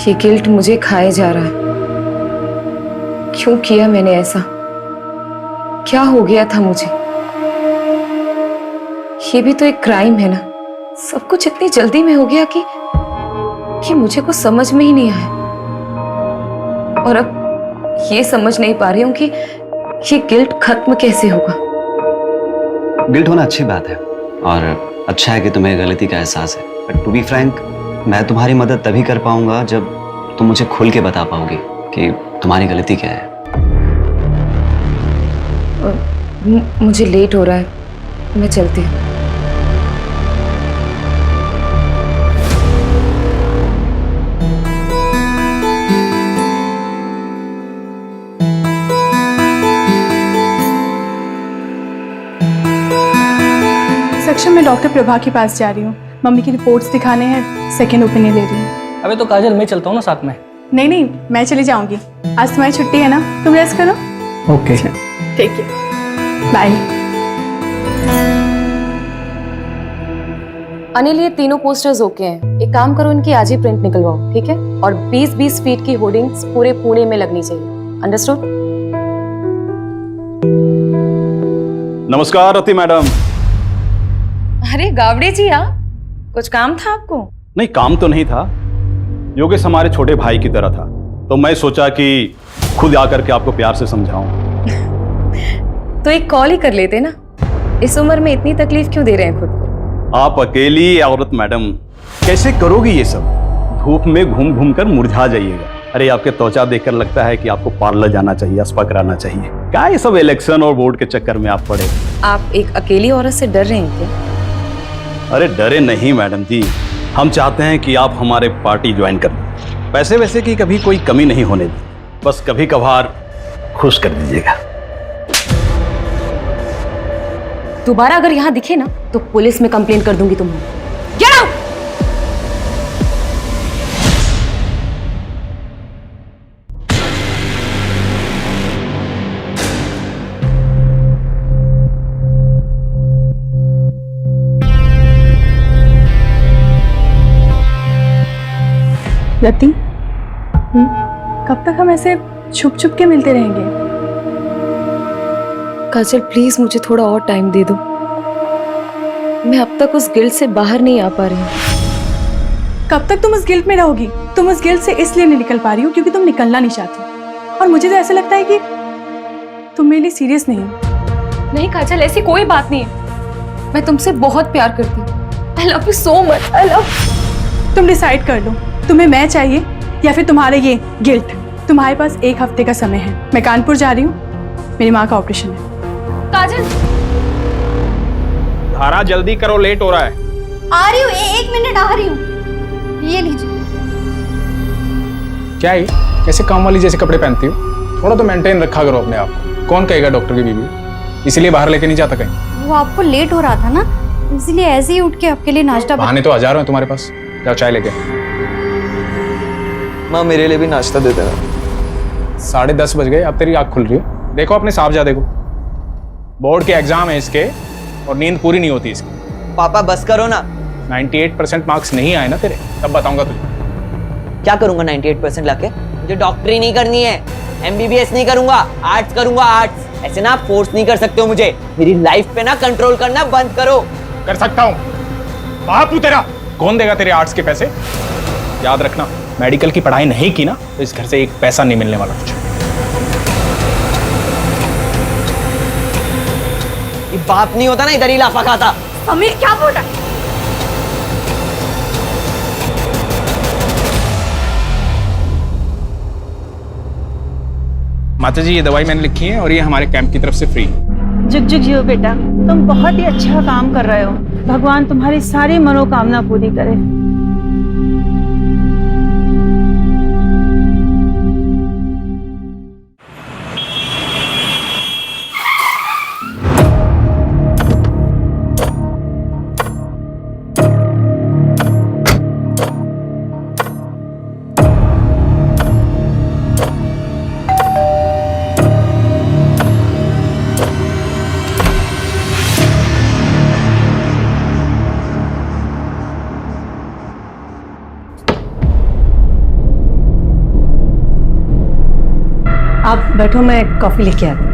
ये गिल्ट मुझे खाए जा रहा है। क्यों किया मैंने ऐसा? क्या हो गया था मुझे? ये भी तो एक क्राइम है ना। सब कुछ इतनी जल्दी में हो गया कि मुझे कुछ समझ में ही नहीं आया। और अब ये समझ नहीं पा रही हूं कि ये गिल्ट खत्म कैसे होगा। गिल्ट होना अच्छी बात है और अच्छा है कि तुम्हें गलती का एहसास है। बट टू बी फ्रैंक, मैं तुम्हारी मदद तभी कर पाऊंगा जब तुम मुझे खुल के बता पाओगी कि तुम्हारी गलती क्या है। मुझे लेट हो रहा है, मैं चलती हूँ। सेक्शन में डॉक्टर प्रभा के पास जा रही हूँ। मम्मी की रिपोर्ट्स दिखाने हैं, सेकेंड ओपिनियन ले रही हूँ। अबे तो काजल, मैं चलता हूँ ना साथ में। नहीं नहीं, मैं चली जाऊंगी। आज तुम्हारी छुट्टी है ना, तुम रेस्ट करो। ओके ठीक है, बाय। अनिल, ये तीनों पोस्टर्स ओके हैं। एक काम करो, इनकी आज ही प्रिंट निकलवाओ, ठीक है? और 20-20 फीट की होर्डिंग्स पूरे पुणे में लगनी चाहिए। अंडरस्टूड? नमस्कार रति मैडम। अरे गावड़े जी, आप कुछ काम था आपको? नहीं, काम तो नहीं था। योगेश हमारे छोटे भाई की तरह था, तो मैं सोचा कि खुद आकर के आपको प्यार से समझाऊं। तो एक कॉल ही कर लेते ना। इस उम्र में इतनी तकलीफ क्यों दे रहे हैं खुद को? आप अकेली औरत मैडम, कैसे करोगी ये सब? धूप में घूम घूम कर मुरझा जाइएगा। अरे आपके त्वचा देखकर लगता है कि आपको पार्लर जाना चाहिए, स्पा कराना चाहिए। क्या ये सब इलेक्शन और वोट के चक्कर में आप पड़े? आप एक अकेली औरत से डर रहे हैं क्या? अरे डरे नहीं मैडम जी, हम चाहते हैं कि आप हमारे पार्टी ज्वाइन कर लें। पैसे वैसे की कभी कोई कमी नहीं होने दी, बस कभी कभार खुश कर दीजिएगा। दोबारा अगर यहाँ दिखे ना तो पुलिस में कंप्लेंट कर दूंगी तुम्हें। Get out! रति, कब तक हम ऐसे छुप छुप के मिलते रहेंगे? काजल प्लीज मुझे थोड़ा और टाइम दे दो। मैं अब तक उस गिल्ट से बाहर नहीं आ पा रही हूँ। कब तक तुम उस गिल्ट में रहोगी? तुम उस गिल्ट से इसलिए नहीं निकल पा रही हो क्योंकि तुम निकलना नहीं चाहती। और मुझे तो ऐसा लगता है कि तुम मेरे लिए सीरियस नहीं हो। नहीं काजल, ऐसी कोई बात नहीं है। मैं तुमसे बहुत प्यार करती हूँ। I love you so much. I love. तुम डिसाइड कर लो, तुम्हें मैं चाहिए या फिर तुम्हारे ये गिल्ट। तुम्हारे पास 1 हफ्ते का समय है। मैं कानपुर जा रही हूँ, मेरी माँ का ऑपरेशन है। काजल, धारा जल्दी करो, लेट हो रहा है। आ रही हूँ, 1 मिनट आ रही हूँ। ये लीजिए। क्या है? कैसे काम वाली जैसे कपड़े पहनती हो? थोड़ा तो मेंटेन रखा करो अपने आप को। कौन कहेगा डॉक्टर की बीवी? इसीलिए बाहर लेके नहीं जाता कहीं। वो आपको लेट हो रहा था ना, इसलिए ऐसे ही उठ के आपके लिए नाश्ता बहाने तो हजारों हैं तुम्हारे पास। जाओ चाय लेके। माँ मेरे लिए भी नाश्ता दे देना। 10:30 बज गए, अब तेरी आँख खुल रही है। देखो अपने साहबजादे को, बोर्ड के एग्जाम है इसके और नींद पूरी नहीं होती इसकी। पापा बस करो ना। 98% मार्क्स नहीं आए ना तेरे, तब बताऊंगा तुझे। क्या करूंगा 98% लाके? मुझे डॉक्टरी नहीं करनी है, MBBS नहीं करूंगा, आर्ट्स करूंगा, आर्ट्स। ऐसे ना फोर्स नहीं कर सकते हो मुझे। मेरी लाइफ पे ना कंट्रोल करना बंद करो। कर सकता हूँ, बाप हूं तेरा। कौन देगा तेरे आर्ट्स के पैसे? याद रखना, मेडिकल की पढ़ाई नहीं की ना तो इस घर से 1 पैसा नहीं मिलने वाला तुझे। ये बाप नहीं होता ना, इधर ही लाफा खाता। अमीर क्या बोल रहा है? माता जी, ये दवाई मैंने लिखी है और ये हमारे कैंप की तरफ से फ्री है। जुग जुग जियो बेटा, तुम बहुत ही अच्छा काम कर रहे हो। भगवान तुम्हारी सारी मनोकामना पूरी करे। आप बैठो, मैं कॉफी लेके आती हूँ।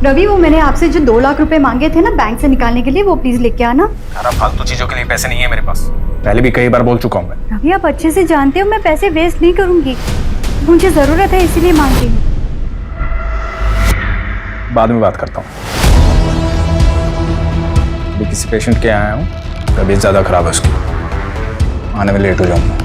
रवि, वो मैंने आपसे जो 2 लाख रुपए मांगे थे ना बैंक से निकालने के लिए, वो प्लीज लेके आना। यार फालतू चीजों के लिए पैसे नहीं है मेरे पास, पहले भी कई बार बोल चुका हूँ मैं। रवि, आप अच्छे से जानते हो मैं पैसे वेस्ट नहीं करूंगी, मुझे जरूरत है इसीलिए मांगती हूँ। बाद में बात करता हूँ। अभी किसी पेशेंट के आया हूँ, तबीयत ज्यादा खराब है उसकी, आने में लेट हो जाऊंगा।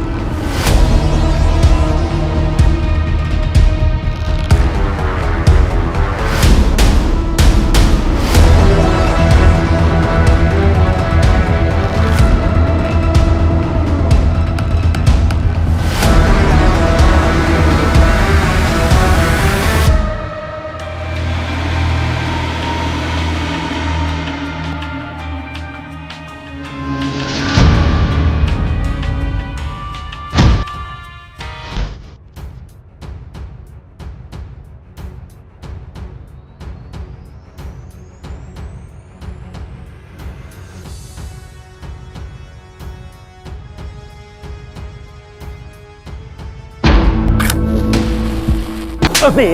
अबे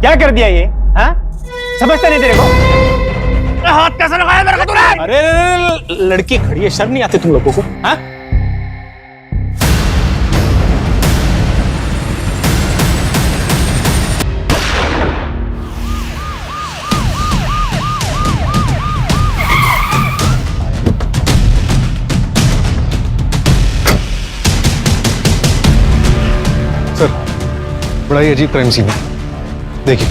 क्या कर दिया ये? हाँ, समझता नहीं तेरे को? हाथ कैसे लगाया मेरे को तूने? अरे लड़की खड़ी है, शर्म नहीं आती तुम लोगों को? हाँ? सर, बड़ा ही अजीब क्राइम सीन है, देखिए।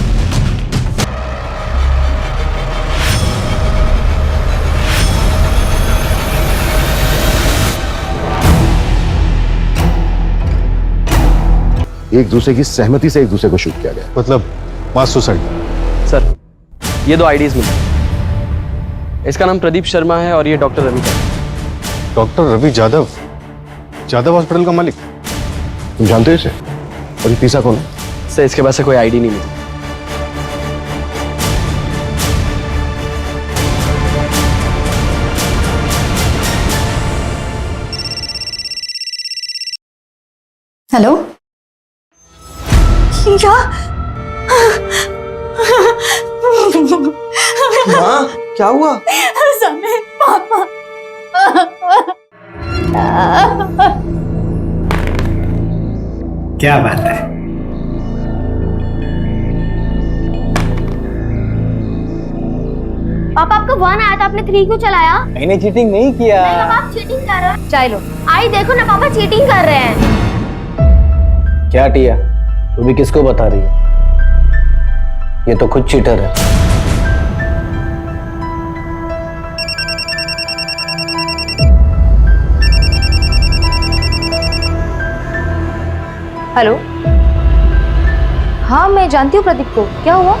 एक दूसरे की सहमति से एक दूसरे को शूट किया गया। मतलब मास सुसाइड? सर, ये 2 आईडीज मिले। इसका नाम प्रदीप शर्मा है और ये डॉक्टर रवि का। डॉक्टर रवि यादव? यादव हॉस्पिटल का मालिक? तुम जानते हो इसे? और ये तीसरा कौन है? सर, इसके पास से कोई आईडी नहीं मिली। हेलो, माँ, क्या हुआ? समय पापा। क्या बात है? पापा, आपका 1 आया था, आपने 3 क्यों चलाया? मैंने चीटिंग नहीं किया। पापा, आप चीटिंग कर रहे हो। चाय लो। आई देखो ना पापा, चीटिंग कर रहे हैं। क्या टिया, तू भी किसको बता रही है? ये तो खुद चीटर है। हेलो, हाँ मैं जानती हूँ प्रदीप को। क्या हुआ?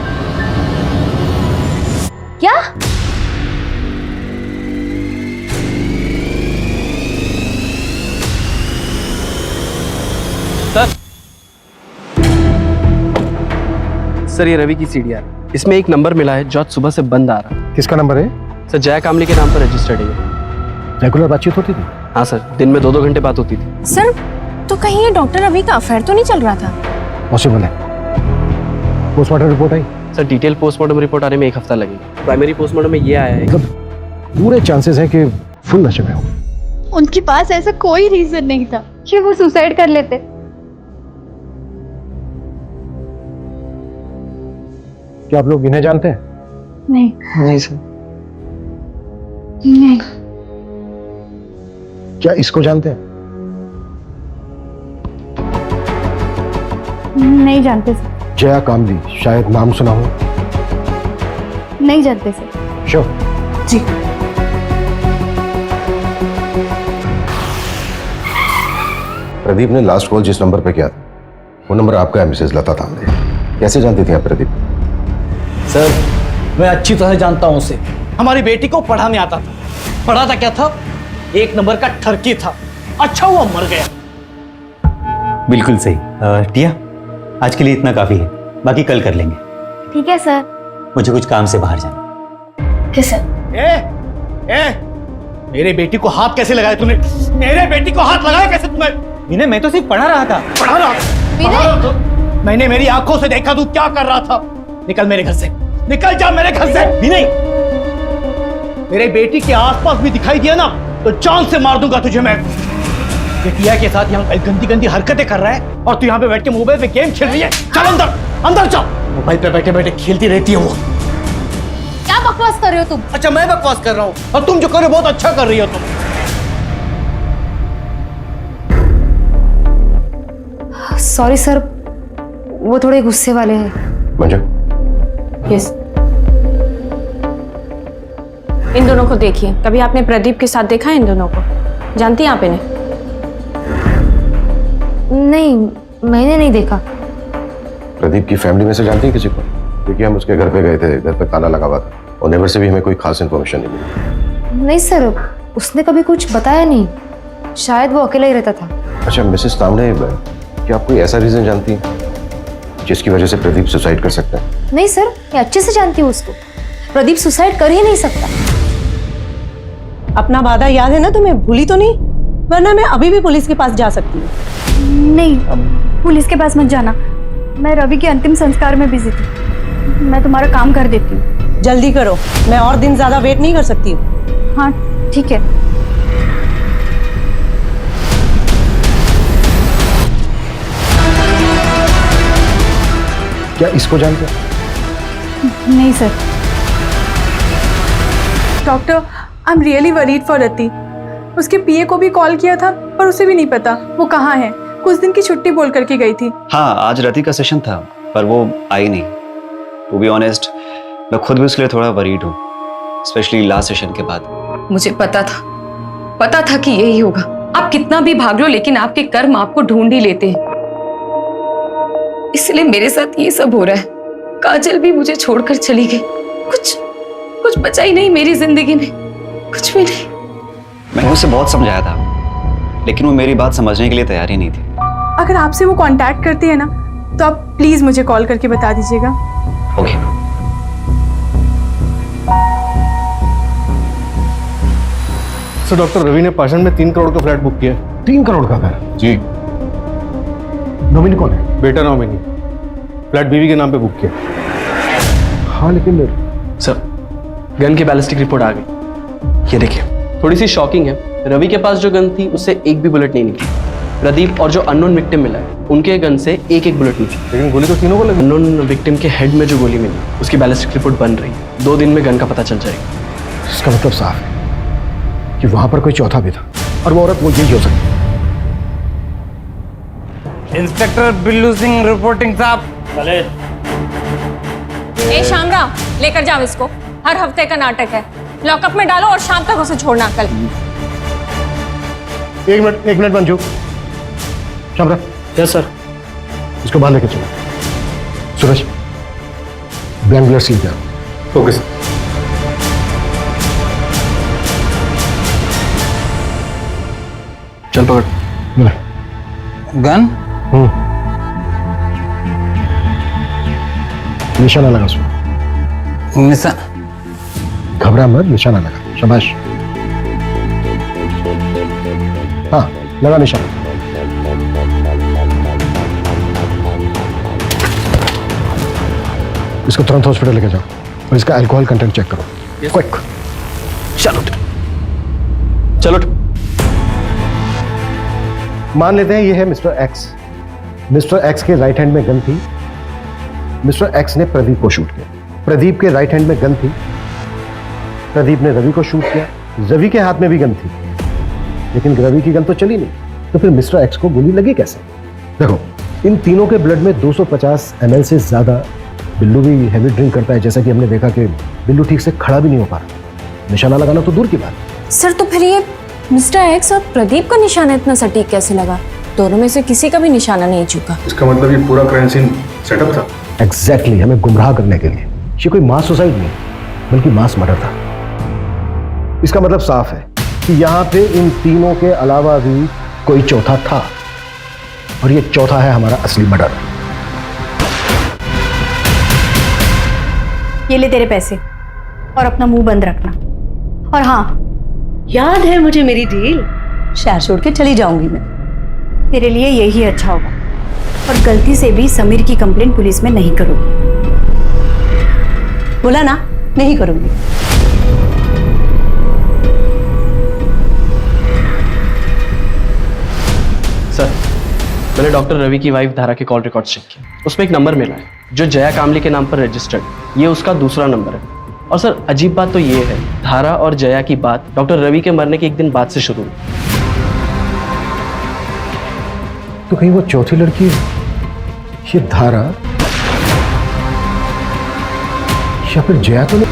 क्या? सर, ये रवि की सीडीआर है। इसमें एक नंबर मिला है जो आज सुबह से बंद आ रहा है। किसका नंबर है? सर, जय कामली के नाम पर रजिस्टर्ड है। रेगुलर बातचीत होती थी? हाँ सर, दिन में 2-2 घंटे बात होती थी। सर, तो कहीं ये डॉक्टर रवि का अफेयर तो नहीं चल रहा था? पॉसिबल है। पोस्टमार्टम रिपोर्ट आई? सर, डिटेल पोस्टमार्टम रिपोर्ट आने में 1 हफ्ता लगेगा। प्राइमरी पोस्टमार्टम में ये आया है मतलब पूरे चांसेस हैं कि फुल नशे में हो। उनके पास ऐसा कोई रीजन नहीं था कि वो सुसाइड कर लेते। क्या आप लोग इन्हें जानते हैं? नहीं। नहीं सर। नहीं। क्या इसको जानते हैं? नहीं जानते सर। जया कामली, शायद नाम सुना हो। नहीं जानते सर। श्योर? जी। प्रदीप ने लास्ट कॉल जिस नंबर पे किया था, वो नंबर आपका है मिसेज लता तांबे। कैसे जानती थी आप प्रदीप? सर, मैं अच्छी तरह जानता हूँ उसे। हमारी बेटी को पढ़ाने आता था। पढ़ाता क्या था? 1 नंबर का ठरकी था। अच्छा हुआ मर गया। बिल्कुल सही। टिया, आज के लिए इतना काफी है, बाकी कल कर लेंगे। ठीक है सर। मुझे कुछ काम से बाहर जाना। कैसे? मेरे बेटी को हाथ कैसे लगाया तूने? मेरे बेटी को हाथ लगाया कैसे तूने? विनय, मैं तो सिर्फ पढ़ा रहा था। पढ़ा रहा था? मैंने मेरी आंखों से देखा तू क्या कर रहा था। निकल मेरे घर से, निकल जा मेरे घर से। विनय, मेरे बेटी के आसपास भी दिखाई दिया ना तो जान से मार दूंगा तुझे मैं। बेटिया के साथ यहाँ गंदी गंदी हरकतें कर रहा है और तू यहाँ पे बैठ के मोबाइल पे गेम खेल रही है। चल अंदर, अंदर चल। मोबाइल पे बैठे बैठे खेलती रहती है वो। क्या बकवास कर रहे हो तुम? अच्छा, मैं बकवास कर रहा हूँ और तुम जो कर रहे हो बहुत अच्छा कर रही हो तुम। सॉरी सर, वो थोड़े गुस्से वाले हैं। मंजू, यस। इन दोनों को देखिए, कभी आपने प्रदीप के साथ देखा है इन दोनों को? जानती हैं आप इन्हें? नहीं, मैंने नहीं देखा। प्रदीप की फैमिली में से जानती है किसी को? देखिए, हम उसके घर पे गए थे, घर पे ताला लगा हुआ था और नेबर से भी हमें कोई खास इन्फॉर्मेशन नहीं मिली। नहीं सर, उसने कभी कुछ बताया नहीं। शायद वो अकेला ही रहता था। अच्छा मिसेस तांबड़े, क्या आप कोई ऐसा रीजन जानती हैं जिसकी वजह से प्रदीप सुसाइड कर सकता है? नहीं सर, मैं अच्छे से जानती हूँ उसको। प्रदीप सुसाइड कर ही नहीं सकता। अपना वादा याद है ना तुम्हें? भूली तो नहीं? वरना मैं अभी भी पुलिस के पास जा सकती हूँ। नहीं, पुलिस के पास मत जाना। मैं रवि के अंतिम संस्कार में बिजी थी। मैं तुम्हारा काम कर देती हूँ। जल्दी करो, मैं और दिन ज्यादा वेट नहीं कर सकती हूँ। हाँ ठीक है। क्या इसको जानते हैं? नहीं sir. Doctor, I am really worried for Rati. उसके पीए को भी कॉल किया था पर उसे भी नहीं पता वो कहाँ है। कुछ दिन की छुट्टी बोल करके गई थी। हाँ, आज रति का सेशन था पर वो आई नहीं। टू बी ऑनेस्ट, मैं खुद भी उसके लिए थोड़ा वरीड हूँ, स्पेशली लास्ट सेशन के बाद। मुझे पता था कि यही होगा। आप कितना भी भाग लो लेकिन आपके कर्म आपको ढूंढ ही लेते हैं। इसलिए मेरे साथ ये सब हो रहा है। काजल भी मुझे छोड़कर चली गई। कुछ बचा ही नहीं मेरी जिंदगी में, कुछ भी नहीं। मैंने उसे बहुत समझाया था लेकिन वो मेरी बात समझने के लिए तैयार ही नहीं थी। अगर आपसे वो कांटेक्ट करती है ना तो आप प्लीज मुझे कॉल करके बता दीजिएगा। ओके। सर, डॉक्टर रवि ने पाषाण में 3 करोड़ का फ्लैट बुक किया। 3 करोड़ का घर? जी। नॉमिनी कौन है? बेटा नॉमिनी। फ्लैट बीवी के नाम पे बुक किया। हाँ लेकिन सर, गन की बैलिस्टिक रिपोर्ट आ गई। ये देखिए, थोड़ी सी शॉकिंग है। रवि के पास जो गन थी उससे एक भी बुलेट नहीं निकली। प्रदीप और जो अननोन विक्टिम मिला है उनके गन से एक बुलेट निकली। लेकिन गोली तो तीनों को लगी। अननोन विक्टिम के हेड में जो गोली मिली उसकी बैलिस्टिक रिपोर्ट बन रही है। 2 दिन में गन का पता चल जाएगा। इसका मतलब साफ है कि वहां पर कोई चौथा भी था और वो औरत वो यही हो सकती है। इंस्पेक्टर बिल्लू सिंह रिपोर्टिंग साहब। ए शामराव, लेकर जाओ इसको। हर हफ्ते का नाटक है। लॉकअप में डालो और शाम तक उसे छोड़ना। कल 1 minute Manju. Shamrao. Yes sir. इसको बाहर लेके चलो। सूरज, ब्लैंक ब्लड सील कर। Okay sir. चल पकड़। गन? निशाना लगा उसमें। घबरा मत, निशाना लगा। शाबाश। हाँ, लगा निशाना। इसको तुरंत हॉस्पिटल लेके जाओ और इसका अल्कोहल कंटेंट चेक करो। क्विक। चलो। मान लेते हैं ये है मिस्टर एक्स। मिस्टर एक्स के राइट हैंड में गन थी। मिस्टर एक्स ने प्रदीप को शूट किया। प्रदीप के राइट हैंड में गन थी। प्रदीप ने रवि को शूट किया। रवि के हाथ में भी गन थी लेकिन रवि की गन तो चली नहीं। तो फिर मिस्टर एक्स को गोली लगी कैसे? देखो, इन तीनों के ब्लड में 250 ml से ज्यादा। बिल्लू भी हैवी ड्रिंक करता है, जैसा कि हमने देखा कि बिल्लू ठीक से खड़ा भी नहीं हो पा रहा। निशाना लगाना तो दूर की बात। सर, तो फिर ये मिस्टर एक्स और प्रदीप का निशाना इतना सटीक कैसे लगा? दोनों में से किसी का भी निशाना नहीं चुका। इसका मतलब ये पूरा क्राइम सीन सेटअप था। एग्जैक्टली, हमें गुमराह करने के लिए। ये कोई मास सुसाइड नहीं बल्कि मास मर्डर था। इसका मतलब साफ है कि यहाँ पे इन तीनों के अलावा भी कोई चौथा था और ये चौथा है हमारा असली मर्डर। ये ले तेरे पैसे और अपना मुंह बंद रखना। और हाँ, याद है मुझे मेरी डील, शहर छोड़ के चली जाऊंगी मैं। तेरे लिए यही अच्छा होगा। और गलती से भी समीर की कंप्लेंट पुलिस में नहीं करोगी। बोला ना, नहीं करूंगी। सर, मैंने डॉक्टर रवि की वाइफ धारा के कॉल रिकॉर्ड चेक किया। उसमें एक नंबर मिला है जो जया कामली के नाम पर रजिस्टर्ड। ये उसका दूसरा नंबर है। और सर, अजीब बात तो ये है, धारा और जया की बात डॉक्टर रवि के मरने के एक दिन बाद से शुरू हुई। तो कहीं वो चौथी लड़की ये धारा या फिर जया तो नहीं?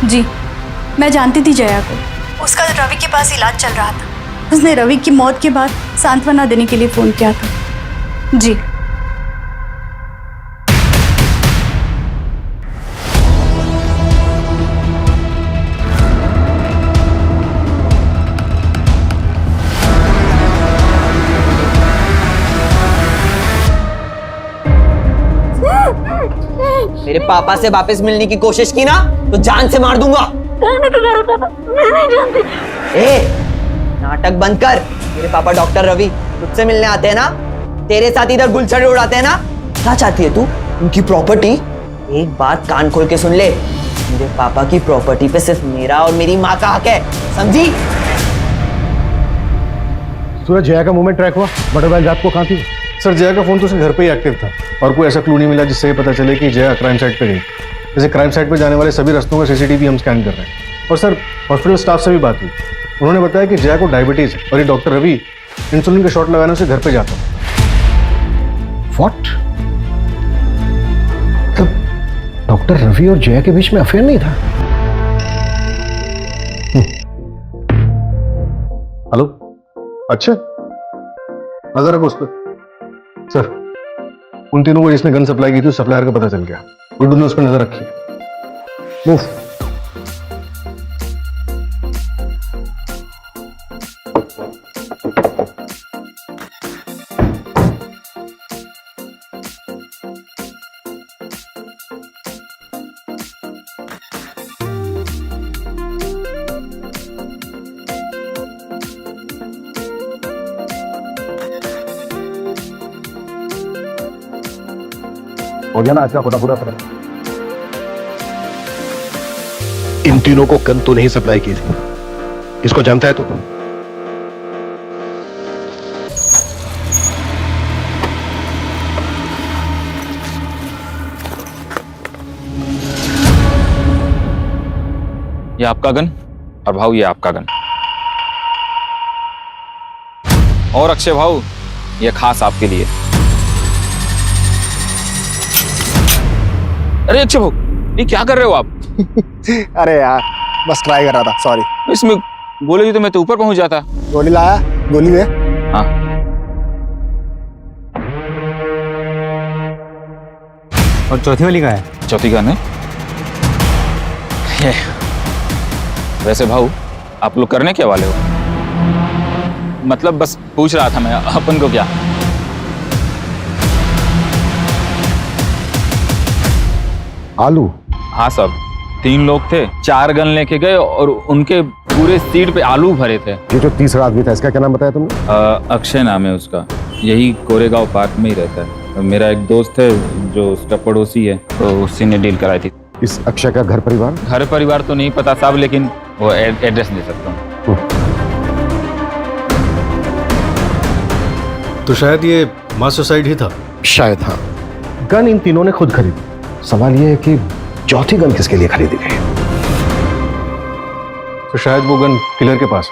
जी, मैं जानती थी जया को। उसका रवि के पास इलाज चल रहा था। उसने रवि की मौत के बाद सांत्वना देने के लिए फोन किया था। जी। मेरे पापा से वापस मिलने की कोशिश की ना तो जान से मार दूंगा। ए, नाटक बंद कर। मेरे पापा डॉक्टर रवि तुझसे मिलने आते हैं ना, तेरे साथ इधर गुलछड़े उड़ाते हैं ना। क्या चाहती है तू? उनकी प्रॉपर्टी? एक बात कान खोल के सुन ले, मेरे पापा की प्रॉपर्टी पे सिर्फ मेरा और मेरी माँ का हक है, समझी? सूरज, जया का मूवमेंट ट्रैक हुआ? बटरफ्लाई रात को कहाँ थी? सर, जया का फोन तो उसके घर पे ही एक्टिव था और कोई ऐसा क्लू नहीं मिला जिससे ये पता चले कि जया क्राइम साइट पे गई। जैसे क्राइम साइट पे जाने वाले सभी रास्तों का सीसीटीवी हम स्कैन कर रहे हैं। और सर, हॉस्पिटल स्टाफ से भी बात हुई। उन्होंने बताया कि जया को डायबिटीज है और ये डॉक्टर रवि इंसुलिन के शॉट लगाने से घर पे जाता है। व्हाट? तब डॉक्टर रवि और जया के बीच में अफेयर नहीं था? हेलो, अच्छा, नजर रखो उस पर। सर, उन तीनों को जिसने गन सप्लाई की थी उस सप्लायर का पता चल गया। गुड्डू ने उस पर नजर रखी है। मूव। हो गया ना आज का खुदा पूरा पता? इन तीनों को गन तो नहीं सप्लाई की थी। इसको जानता है तू? ये आपका गन और भाऊ ये आपका गन। और अक्षय भाऊ, ये खास आपके लिए। अरे अक्षय भाऊ, ये क्या कर रहे हो आप? अरे यार, बस ट्राई कर रहा था, सॉरी। इसमें गोली दी तो मैं तो ऊपर पहुंच जाता। गोली लाया? गोली दे। हाँ। और चौथी वाली कहाँ है? चौथी गन है ये। वैसे भाऊ, आप लोग करने क्या वाले हो? मतलब बस पूछ रहा था मैं, अपन को क्या? आलू? हाँ साहब, 3 लोग थे, 4 गन लेके गए और उनके पूरे सीट पे आलू भरे थे। ये जो तीसरा आदमी था, इसका क्या नाम बताया तुमने? अक्षय नाम है उसका। यही कोरेगांव पार्क में ही रहता है। मेरा एक दोस्त है जो उसका पड़ोसी है, तो उसी ने डील कराई थी। इस अक्षय का घर परिवार? घर परिवार तो नहीं पता साहब, लेकिन वो एड्रेस दे सकता हूँ। तो शायद ये मास सुसाइड ही था। शायद हाँ। गन इन तीनों ने खुद खरीदी। सवाल यह है कि चौथी गन किसके लिए खरीदी गई? तो शायद वो गन किलर के पास।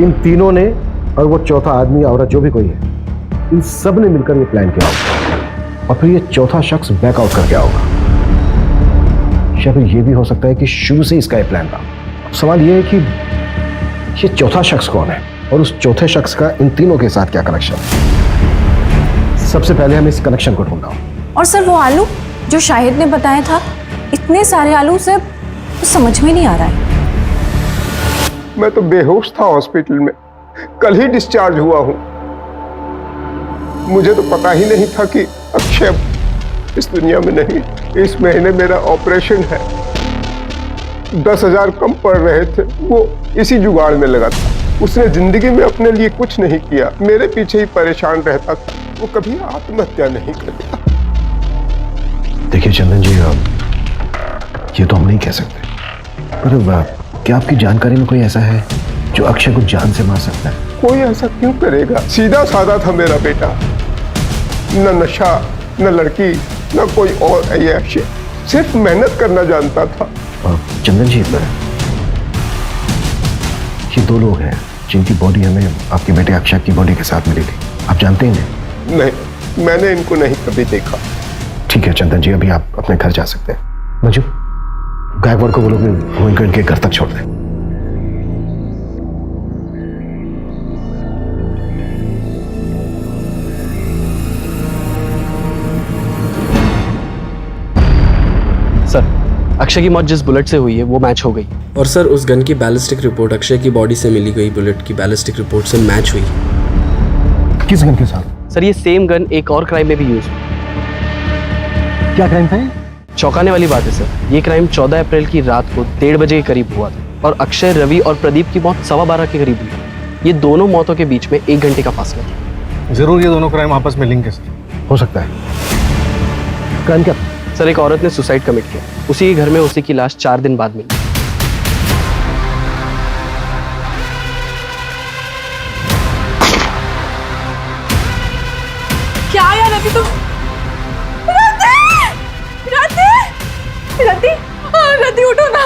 इन तीनों ने और वो चौथा आदमी, औरत, जो भी कोई है, इन सब ने मिलकर ये प्लान किया होगा और फिर ये चौथा शख्स बैकआउट करके आओगा। या फिर ये भी हो सकता है कि शुरू से इसका ये प्लान था। सवाल ये है कि ये चौथा शख्स कौन है और उस चौथे शख्स का इन तीनों के साथ क्या कनेक्शन है। सबसे पहले हमें इस कनेक्शन को ढूंढना हो। और सर, वो आलू जो शाहिद ने बताया था, इतने सारे आलू से तो समझ में नहीं आ रहा है। मैं तो बेहोश था हॉस्पिटल में, कल ही डिस्चार्ज हुआ हूं। मुझे तो पता ही नहीं था कि अक्षय इस दुनिया में नहीं। इस महीने मेरा ऑपरेशन है। 10,000 कम पड़ रहे थे, वो इसी जुगाड़ में लगा था। उसने जिंदगी में अपने लिए कुछ नहीं किया, मेरे पीछे ही परेशान रहता था। वो कभी आत्महत्या नहीं करता। देखिए चंदन जी, ये तो हम नहीं कह सकते, पर क्या आपकी जानकारी में कोई ऐसा है जो अक्षय को जान से मार सकता है? कोई ऐसा क्यों करेगा? सीधा साधा था मेरा बेटा, न नशा, न लड़की, न कोई और ऐश, सिर्फ मेहनत करना जानता था। चंदन जी, ये 2 लोग हैं जिनकी बॉडी हमें आपके बेटे अक्षय की बॉडी के साथ मिली थी। आप जानते हैं इन्हें? नहीं, मैंने इनको नहीं कभी देखा। ठीक है चंदन जी, अभी आप अपने घर जा सकते हैं। मंजू, गायकवाड़ को बोलो कि वो इनको इनके घर तक छोड़ दें। सर, अक्षय की मौत जिस बुलेट से हुई है वो मैच हो गई। और सर, उस गन की बैलिस्टिक रिपोर्ट अक्षय की बॉडी से मिली गई बुलेट की बैलिस्टिक रिपोर्ट से मैच हुई। किस गन के साथ? सर, ये सेम गन एक और क्राइम में भी यूज हुई। क्या क्राइम था? चौंकाने वाली बात है सर, ये क्राइम 14 अप्रैल की रात को 1:30 बजे के करीब हुआ था और अक्षय, रवि और प्रदीप की मौत 12:15 के करीब हुई। ये दोनों मौतों के बीच में 1 घंटे का फासला था। जरूर ये दोनों क्राइम आपस में लिंक है। हो सकता है। क्राइम क्या था? सर, एक औरत ने सुसाइड कमिट किया, उसी के घर में उसी की लाश 4 दिन बाद मिली। क्या यार अभी तुम? रति उठो ना,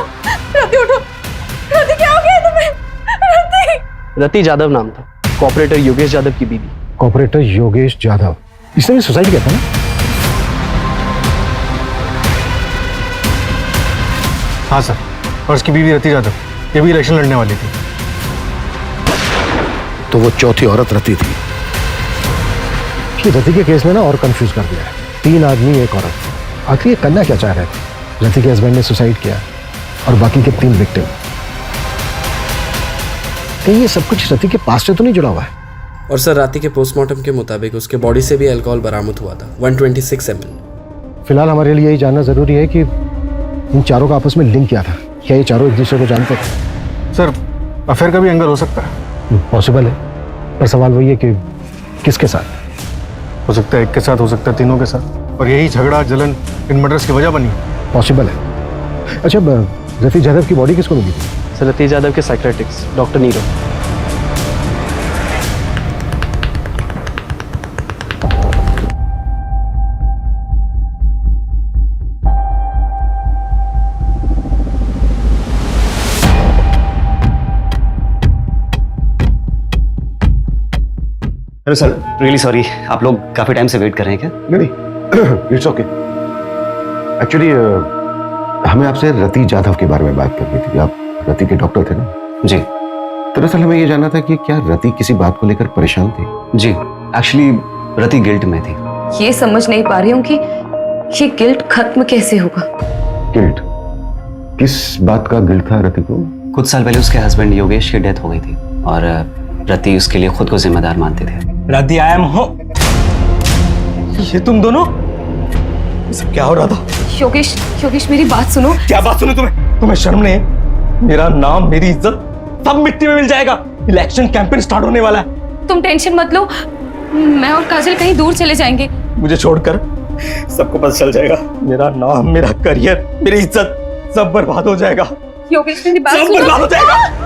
रति उठो। रति, क्या हो गया तुम्हें? रति। रति जादव नाम था, कॉपरेटर योगेश यादव की बीवी। कॉपरेटर योगेश यादव, इसने भी सुसाइड किया था ना? हाँ सर, और उसकी बीवी रति यादव, ये भी इलेक्शन लड़ने वाली थी। तो वो चौथी औरत रति थी। रति के केस में ना और कंफ्यूज कर दिया है। 3 आदमी, 1 औरत। आखिर ये करना क्या चाह रहे थे? रति के हस्बैंड ने सुसाइड किया और बाकी के 3 विक्टिम। कहीं ये सब कुछ रति के पास से तो नहीं जुड़ा हुआ है? और सर, राति के पोस्टमार्टम के मुताबिक उसके बॉडी से भी अल्कोहल बरामद हुआ था, 126 ml। फिलहाल हमारे लिए यही जानना जरूरी है कि इन चारों का आपस में लिंक क्या था। क्या ये चारों एक दूसरे को जानते थे? सर, अफेयर का भी एंगल हो सकता है। पॉसिबल है, पर सवाल वही है कि किसके साथ? हो सकता है एक के साथ, हो सकता है तीनों के साथ, और यही झगड़ा जलन इन मर्डर्स की वजह बनी। पॉसिबल है। अच्छा, रति यादव की बॉडी किसको मिली थी? सर, रति यादव के psychiatrist doctor Nirav. Hello sir, really sorry, आप लोग काफी टाइम से वेट कर रहे हैं क्या? नहीं, इट्स ओके। एक्चुअली हमें आपसे रति यादव के बारे में बात करनी थी। आप रति के डॉक्टर थे ना? जी। दरअसल हमें ये जानना था कि क्या रति किसी बात को लेकर परेशान थी? जी, एक्चुअली रति गिल्ट में थी। ये समझ नहीं पा रही हूँ कि ये गिल्ट खत्म कैसे होगा। गिल्ट? किस बात का गिल्ट था रति को? कुछ साल पहले उसके हस्बैंड योगेश की डेथ हो गई थी और रति उसके लिए खुद को जिम्मेदार मानते थे। रति, आई एम होम। ये तुम दोनों? सब क्या हो रहा था? योगेश, योगेश मेरी बात सुनो। क्या बात सुनो? तुम्हें शर्म नहीं? मेरा नाम, मेरी इज्जत सब मिट्टी में मिल जाएगा। इलेक्शन कैंपेन स्टार्ट होने वाला है। तुम टेंशन मत लो, मैं और काजल कहीं दूर चले जाएंगे। मुझे छोड़कर सबको पता चल जाएगा। मेरा नाम, मेरा करियर, मेरी इज्जत सब बर्बाद हो जाएगा। योगेश मेरी बात सब सुनो। बर्बाद हो जाएगा।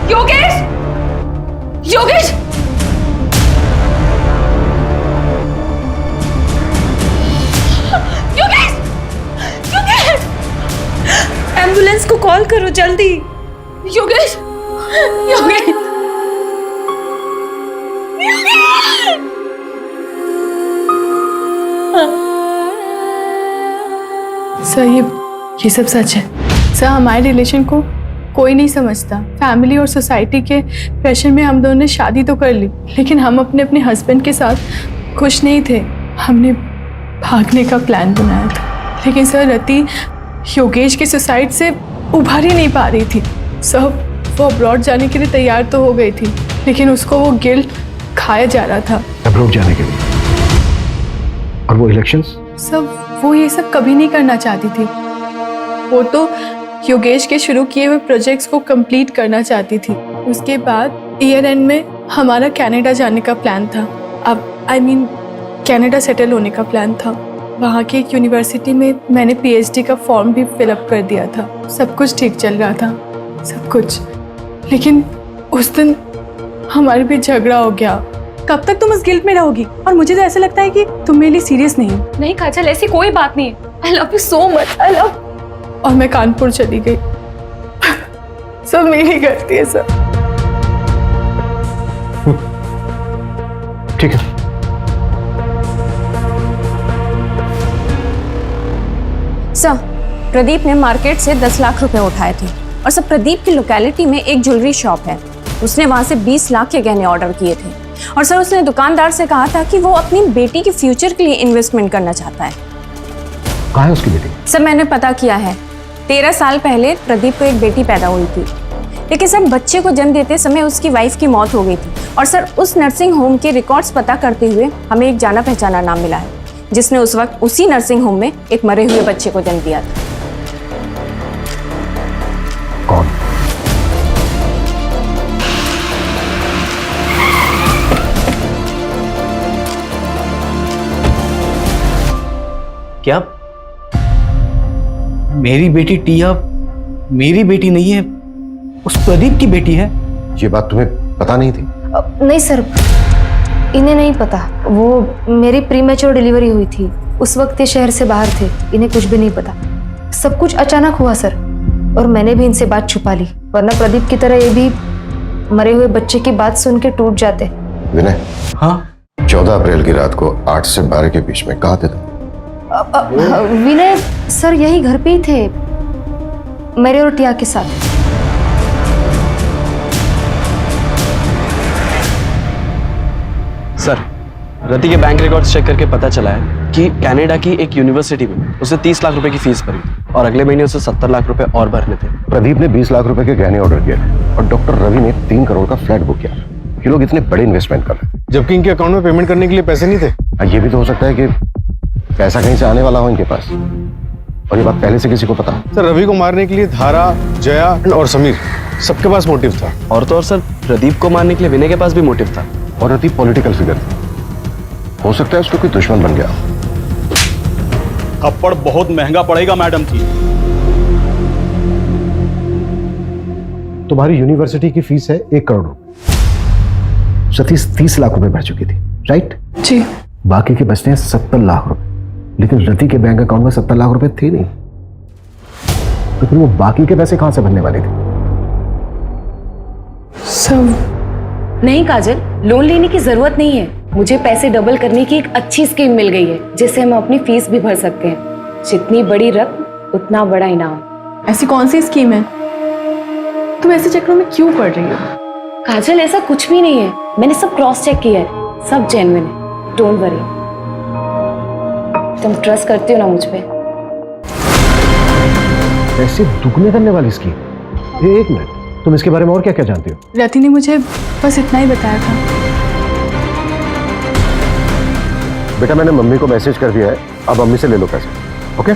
योगेश, योगेश, योगेश, योगेश, एम्बुलेंस को कॉल करो जल्दी। योगेश, योगेश, सर, ये सब सच है। सर, हमारे रिलेशन को कोई नहीं समझता। फैमिली और सोसाइटी के प्रेशर में हम दोनों ने शादी तो कर ली, लेकिन हम अपने अपने हस्बैंड के साथ खुश नहीं थे। हमने भागने का प्लान बनाया था, लेकिन सर रति योगेश के सुसाइड से उभर ही नहीं पा रही थी। सब वो अब्रॉड जाने के लिए तैयार तो हो गई थी, लेकिन उसको वो गिल्ट खाया जा रहा था। अब्रॉड जाने के लिए? और वो इलेक्शंस? सब वो ये सब कभी नहीं करना चाहती थी। वो तो योगेश के शुरू किए हुए प्रोजेक्ट्स को कंप्लीट करना चाहती थी। उसके बाद ईयर एंड में हमारा कनाडा जाने का प्लान था। अब कनाडा सेटल होने का प्लान था। वहाँ की एक यूनिवर्सिटी में मैंने पीएचडी का फॉर्म भी फिलअप कर दिया था। सब कुछ ठीक चल रहा था, सब कुछ। लेकिन उस दिन हमारे बीच झगड़ा हो गया। कब तक तुम इस गिल्ट में रहोगी? और मुझे तो ऐसा लगता है कि तुम मेरे लिए सीरियस नहीं हो। नहीं काजल, ऐसी कोई बात नहीं है। I love you so much, I love. और मैं कानपुर चली गई। सब मेरी गलती है सर। ठीक है। सर, प्रदीप ने मार्केट से 10 लाख रुपए उठाए थे और सर प्रदीप की लोकेलिटी में एक ज्वेलरी शॉप है, उसने वहां से 20 लाख के गहने ऑर्डर किए थे और सर उसने दुकानदार से कहा था कि वो अपनी बेटी के फ्यूचर के लिए इन्वेस्टमेंट करना चाहता है। कहाँ है उसकी बेटी? सर मैंने पता किया है, 13 साल पहले प्रदीप को एक बेटी पैदा हुई थी, लेकिन सर बच्चे को जन्म देते समय उसकी वाइफ की मौत हो गई थी और सर उस नर्सिंग होम के रिकॉर्ड्स पता करते हुए हमें एक जाना पहचाना नाम मिला है जिसने उस वक्त उसी नर्सिंग होम में एक मरे हुए बच्चे को जन्म दिया था। कौन? क्या मेरी बेटी टिया मेरी बेटी नहीं है, उस प्रदीप की बेटी है? ये बात तुम्हें पता नहीं थी? नहीं सर, इन्हें नहीं पता। वो मेरी प्रीमेच्योर डिलीवरी हुई थी, उस वक्त ये शहर से बाहर थे, इन्हें कुछ भी नहीं पता। सब कुछ अचानक हुआ सर, और मैंने भी इनसे बात छुपा ली, वरना प्रदीप की तरह ये भी मरे हुए बच्चे की बात सुन के टूट जाते। विनय, हाँ? 14 अप्रैल की रात को 8 से 12 के बीच में कहाँ थे तुम? विनय सर यही घर पे ही थे, मेरे और टिया के साथ। सर, रति के बैंक रिकॉर्ड्स चेक करके पता चला है कि कनाडा की एक यूनिवर्सिटी में उसे 30 लाख रुपए की फीस भरी और अगले महीने उसे 70 लाख रुपए और भरने थे। प्रदीप ने 20 लाख रुपए के गहने ऑर्डर किए थे और डॉक्टर रवि ने 3 करोड़ का फ्लैट बुक किया। ये लोग इतने बड़े इन्वेस्टमेंट कर रहे थे, जबकि इनके अकाउंट में पेमेंट करने के लिए पैसे नहीं थे। ये भी तो हो सकता है कि पैसा कहीं से आने वाला हो इनके पास, और ये बात पहले से किसी को पता? सर, रवि को मारने के लिए धारा, जया और समीर सबके पास मोटिव था। और तो और सर, प्रदीप को मारने के लिए विनय के पास भी मोटिव था। और रति पॉलिटिकल फिगर थी, हो सकता है उसको कोई दुश्मन बन गया। थप्पड़ बहुत महंगा पड़ेगा मैडम जी। तुम्हारी यूनिवर्सिटी की फीस है 1 करोड़ रुपए, सतीश 30 लाख रुपए भर चुकी थी, राइट? जी। बाकी के बचते हैं 70 लाख रुपए, लेकिन रति के बैंक अकाउंट में 70 लाख रुपए थे नहीं, तो फिर वो बाकी के पैसे कहां से भरने वाले थे? सब नहीं काजल, लोन लेने की जरूरत नहीं है। मुझे पैसे डबल करने की एक अच्छी स्कीम मिल गई है, जिससे हम अपनी फीस भी भर सकते हैं। जितनी बड़ी रकम उतना बड़ा इनाम। ऐसी कौन सी स्कीम है? तुम ऐसे चक्रों में क्यों पड़ रही हो? काजल, ऐसा कुछ भी नहीं है, मैंने सब क्रॉस चेक किया है, सब जेन्युइन है, डोंट वरी। तुम ट्रस्ट करती हो ना मुझ पे? पैसे दुगने करने वाली स्कीम? एक मिनट, तुम इसके बारे में और क्या क्या जानती हो? रति ने मुझे बस इतना ही बताया था। बेटा, मैंने मम्मी को मैसेज कर दिया है, अब मम्मी से ले लो पैसे। ओके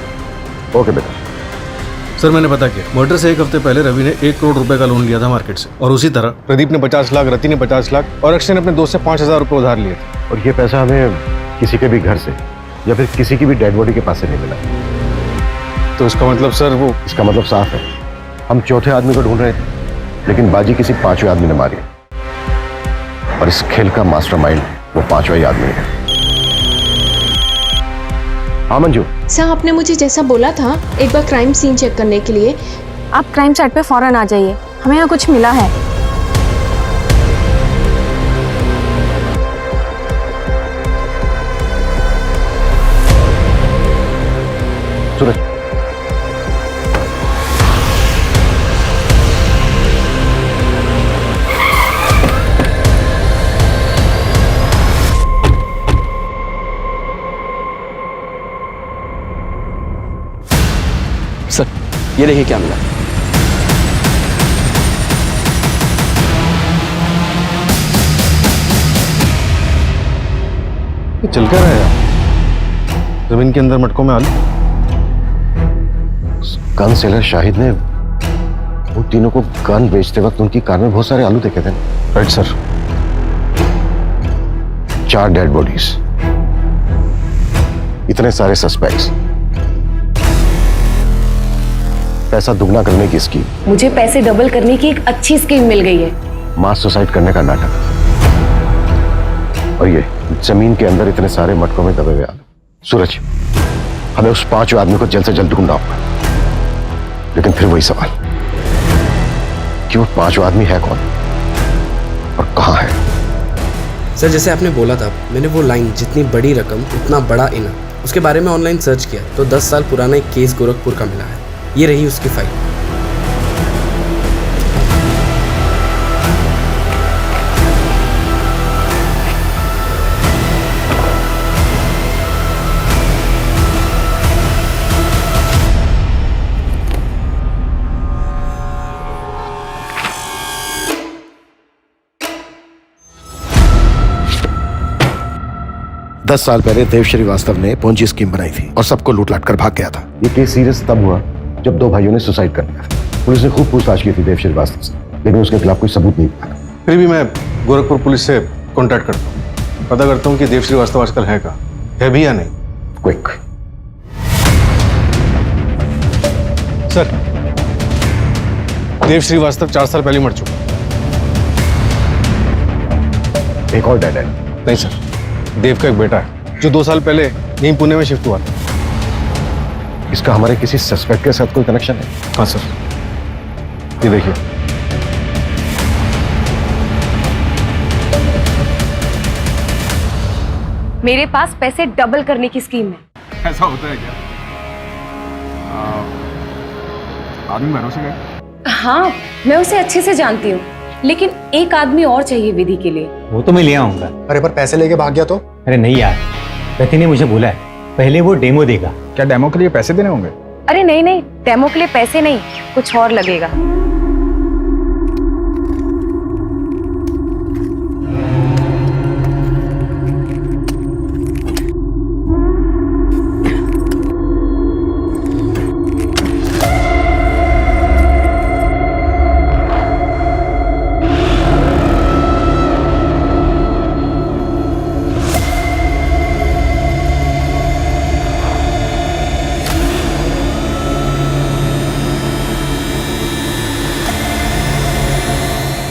ओके बेटा। सर, मैंने पता किया, मर्डर से 1 हफ्ते पहले रवि ने 1 करोड़ रुपए का लोन लिया था मार्केट से, और उसी तरह प्रदीप ने 50 लाख, रति ने 50 लाख और अक्षय ने अपने दोस्त से 5,000 रुपए उधार लिए थे। और ये पैसा हमें किसी के भी घर से या फिर किसी की भी डेड बॉडी के पास से नहीं मिला। तो इसका मतलब सर, इसका मतलब साफ है, हम चौथे आदमी को ढूंढ रहे थे, लेकिन बाजी किसी 5वें आदमी ने मारी, और इस खेल का मास्टरमाइंड वो 5वां ही आदमी है। हाँ मंजू। सर, आपने मुझे जैसा बोला था एक बार क्राइम सीन चेक करने के लिए, आप क्राइम साइट पे फौरन आ जाइए, हमें यहाँ कुछ मिला है। सूरज, ये देखिए क्या मिला। ये चल क्या रहा है यार? जमीन के अंदर मटकों में आलू। गन सेलर शाहिद ने वो तीनों को गन बेचते वक्त उनकी कार में बहुत सारे आलू देखे थे। Right sir. 4 डेड बॉडीज, इतने सारे सस्पेक्ट्स, पैसा दुगना करने की स्कीम। मुझे पैसे डबल करने की एक अच्छी स्कीम मिल गई है। मास सुसाइड करने का नाटक, और ये जमीन के अंदर इतने सारे मटकों में दबे हुए आलू। सूरज, हमें उस 5 आदमी को जल्द से जल्द ढूंढना होगा, लेकिन फिर वही सवाल कि वो 5 आदमी है कौन और कहां है। सर जैसे आपने बोला था, मैंने वो लाइन जितनी बड़ी रकम उतना बड़ा इनाम, उसके बारे में ऑनलाइन सर्च किया तो 10 साल पुराना एक केस गोरखपुर का मिला है। ये रही उसकी फाइल। दस साल पहले देव श्रीवास्तव ने पोंजी स्कीम बनाई थी और सबको लूट लाट कर भाग गया था। ये केस सीरियस तब हुआ जब 2 भाइयों ने सुसाइड कर लिया था। पुलिस ने खूब पूछताछ की थी देव श्रीवास्तव से, लेकिन उसके खिलाफ कोई सबूत नहीं मिला। फिर भी मैं गोरखपुर पुलिस से कांटेक्ट करता हूँ, पता करता हूँ कि देव श्रीवास्तव आजकल है कहाँ, है भी या नहीं। क्विक। सर, देव श्रीवास्तव 4 साल पहले मर चुका। एक और डेड एंड? नहीं सर, देव का एक बेटा है जो 2 साल पहले यहीं पुणे में शिफ्ट हुआ था। इसका हमारे किसी सस्पेक्ट के साथ कोई कनेक्शन है? हाँ सर, ये देखिए। मेरे पास पैसे डबल करने की स्कीम है। ऐसा होता है क्या? आदमी भरोसे गए? हाँ, मैं उसे अच्छे से जानती हूँ, लेकिन एक आदमी और चाहिए विधि के लिए। वो तो मैं ले आऊंगा। अरे पर पैसे लेके भाग गया तो? अरे नहीं यार, प्रति ने मुझे बोला है पहले वो डेमो देगा। क्या डेमो के लिए पैसे देने होंगे? अरे नहीं नहीं, डेमो के लिए पैसे नहीं, कुछ और लगेगा।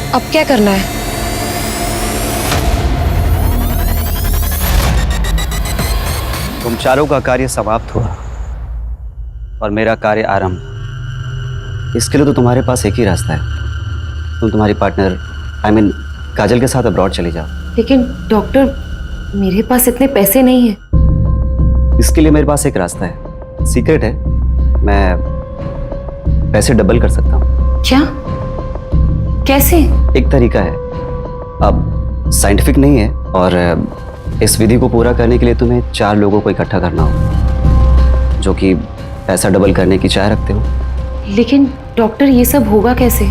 अब क्या करना है? तुम चारों का कार्य समाप्त हुआ और मेरा कार्य आरंभ। इसके लिए तो तुम्हारे पास एक ही रास्ता है, तुम तुम्हारी पार्टनर काजल के साथ अब्रॉड चली जाओ। लेकिन डॉक्टर, मेरे पास इतने पैसे नहीं हैं। इसके लिए मेरे पास एक रास्ता है, सीक्रेट है। मैं पैसे डबल कर सकता हूँ। क्या? कैसे? एक तरीका है, अब साइंटिफिक नहीं है, और इस विधि को पूरा करने के लिए तुम्हें 4 लोगों को इकट्ठा करना होगा जो कि पैसा डबल करने की चाह रखते हो। लेकिन डॉक्टर, ये सब होगा कैसे?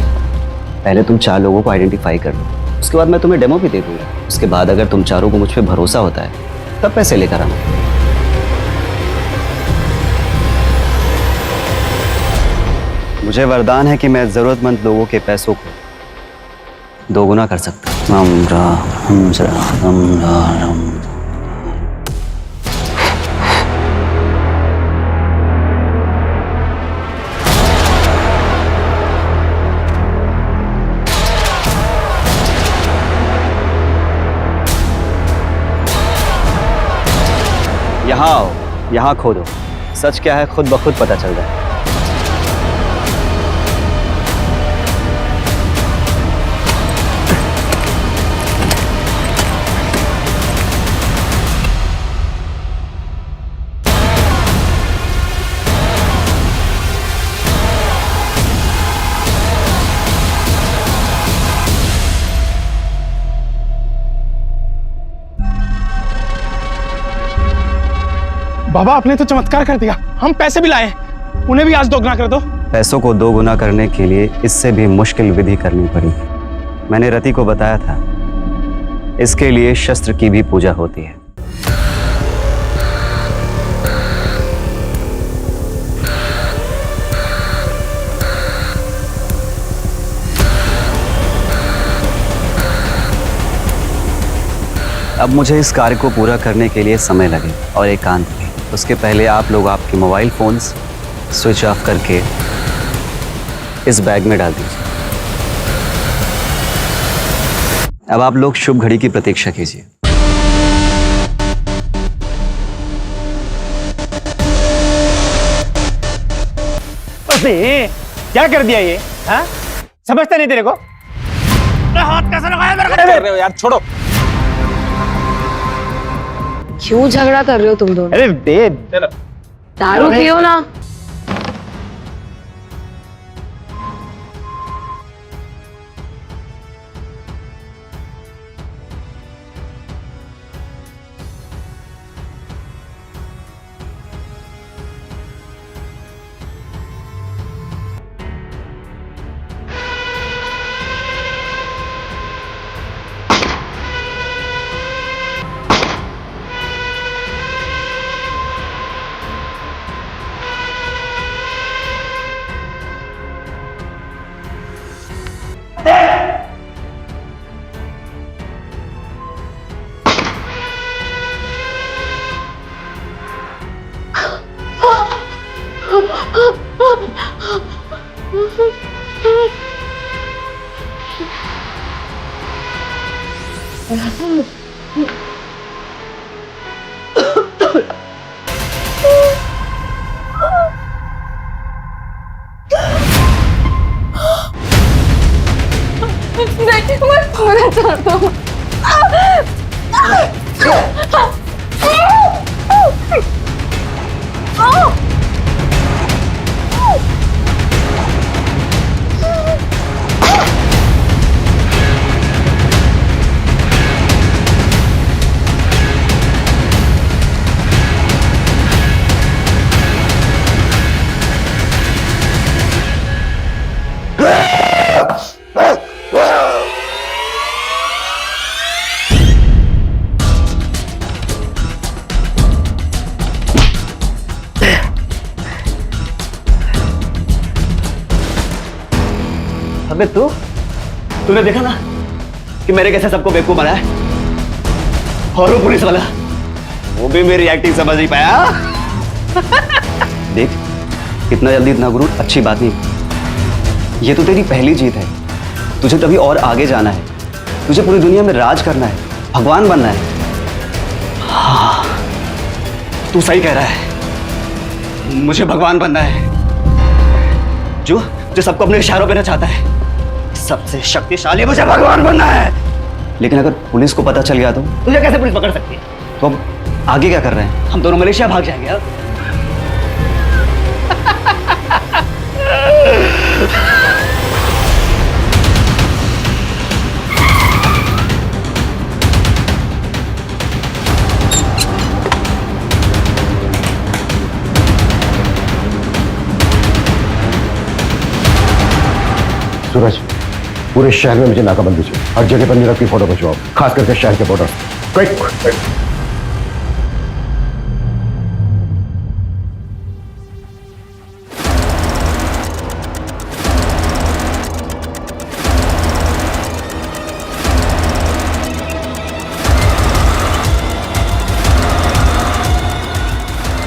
पहले तुम 4 लोगों को आइडेंटिफाई कर लो, उसके बाद मैं तुम्हें डेमो भी दे दूंगा। उसके बाद अगर तुम चारों को मुझ पर भरोसा होता है तब पैसे लेकर आना। मुझे वरदान है कि मैं जरूरतमंद लोगों के पैसों को 2 गुना कर सकता हूँ। यहाँ आओ, यहाँ खोदो, सच क्या है खुद ब खुद पता चल जाए। बाबा, आपने तो चमत्कार कर दिया। हम पैसे भी लाए, उन्हें भी आज दोगुना कर दो। पैसों को 2 गुना करने के लिए इससे भी मुश्किल विधि करनी पड़ी। मैंने रति को बताया था, इसके लिए शस्त्र की भी पूजा होती है। अब मुझे इस कार्य को पूरा करने के लिए समय लगे और एकांत भी। उसके पहले आप लोग आपके मोबाइल फोन्स स्विच ऑफ करके इस बैग में डाल दीजिए। अब आप लोग शुभ घड़ी की प्रतीक्षा कीजिए। क्या कर दिया ये? हाँ? समझता नहीं तेरे को? हाथ कैसे लगाया मेरे को? कर रहे हो यार, छोड़ो। क्यों झगड़ा कर रहे हो तुम दोनों? अरे दे दारू पियो ना। नहीं, मैं चाहता हूँ। अबे तूने देखा ना कि मेरे कैसे सबको बेवकूफ बनाया, और वो पुलिस वाला वो भी मेरी एक्टिंग समझ नहीं पाया। देख इतना जल्दी इतना गुरूर अच्छी बात नहीं। ये तो तेरी पहली जीत है, तुझे तभी और आगे जाना है। तुझे पूरी दुनिया में राज करना है, भगवान बनना है। हाँ, तू सही कह रहा है, मुझे भगवान बनना है। जो सबको अपने इशारों पे नचाता है, सबसे शक्तिशाली मुझे भगवान बनना है। लेकिन अगर पुलिस को पता चल गया तो तुझे कैसे पुलिस पकड़ सकती है? तो अब आगे क्या कर रहे हैं? हम दोनों मलेशिया भाग जाएंगे अब। सूरज, पूरे शहर में मुझे नाकाबंदी चाहिए। हर जगह पर नीरव की फोटो खिंचवाओ, खास करके शहर के बॉर्डर। क्विक।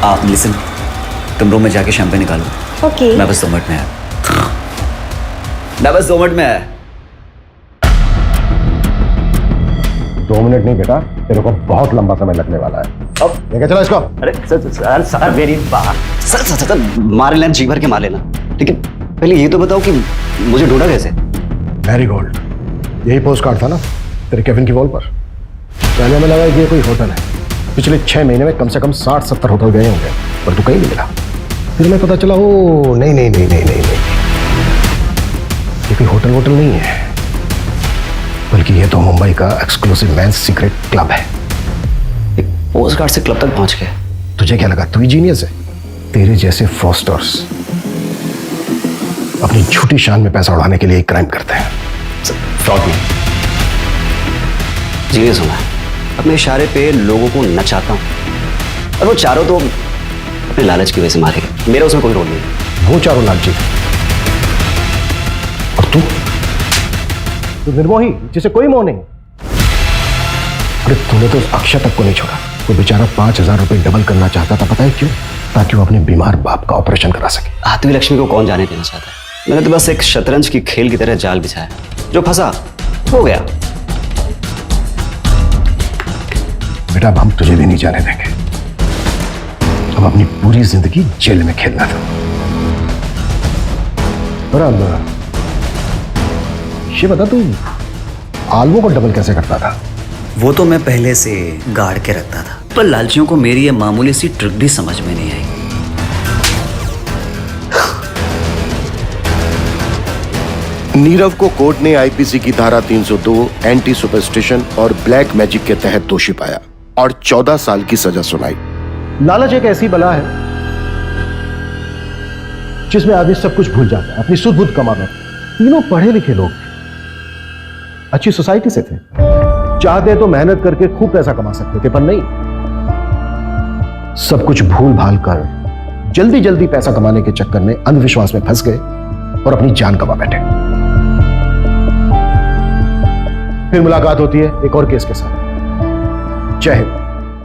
आप लिसन, तुम रूम में जाके शैंपेन निकालो। ओके। मैं बस 2 मिनट में आया। मैं बस 2 मिनट में आया। 2 मिनट नहीं बेटा, तेरे को बहुत लंबा समय लगने वाला है। अब लेके चलो इसको। अरे सर मेरी बात सर मार लेना, जी भर के मार लेना, लेकिन पहले ये तो बताओ कि मुझे ढूंढा कैसे? मैरीगोल्ड, यही पोस्ट कार्ड था ना तेरे केबिन की वॉल पर। पहले हमें लगा कि ये कोई होटल है। पिछले 6 महीने में कम से कम 60-70 होटल गए होंगे, पर तू कहीं नहीं मिला। फिर हमें पता चला वो नहीं, ये कोई होटल नहीं है, बल्कि ये तो मुंबई का एक्सक्लूसिव मेंस सीक्रेट क्लब है। एक पोस्ट कार्ड से क्लब तक पहुंच गए। तुझे क्या लगा तू ही जीनियस है? तेरे जैसे फ्रॉस्टर्स अपनी झूठी शान में पैसा उड़ाने के लिए क्राइम करते हैं। फ्रॉड नहीं, जीनियस हूं मैं। अपने इशारे पे लोगों को नचाता हूं और वो चारों तो अपने लालच की वजह से मारे गए। मेरा उसमें कोई रोल नहीं। वो चारों लालची थे और तू निर्मोही जिसे कोई मोह नहीं। अरे तूने तो उस अक्षय तक को नहीं छोड़ा। वो बेचारा 5,000 रुपए डबल करना चाहता था, पता है क्यों? ताकि वो अपने बीमार बाप का ऑपरेशन करा सके। आत्मी लक्ष्मी को कौन जाने देना चाहता है? मैंने तो बस एक शतरंज की खेल की तरह जाल बिछाया, जो फंसा हो गया। बेटा अब हम तुझे भी नहीं जाने देंगे। अब अपनी पूरी जिंदगी जेल में खेलना था। और ये बता तू आलवों को डबल कैसे करता था? वो तो मैं पहले से गाड़ के रखता था, पर लालचियों को मेरी ये मामूली सी ट्रिक भी समझ में नहीं आई। नीरव को कोर्ट ने आईपीसी की धारा 302 एंटी सुपरस्टिशन और ब्लैक मैजिक के तहत दोषी पाया और 14 साल की सजा सुनाई। लालच एक ऐसी बला है जिसमें आदमी सब कुछ भूल जाता है, अपनी सुध बुध कमा बैठता है। तीनों पढ़े लिखे लोग थे, अच्छी सोसाइटी से थे, चाहते तो मेहनत करके खूब पैसा कमा सकते थे, पर नहीं, सब कुछ भूल भाल कर जल्दी जल्दी पैसा कमाने के चक्कर में अंधविश्वास में फंस गए और अपनी जान गंवा बैठे। फिर मुलाकात होती है एक और केस के साथ। जय हिंद।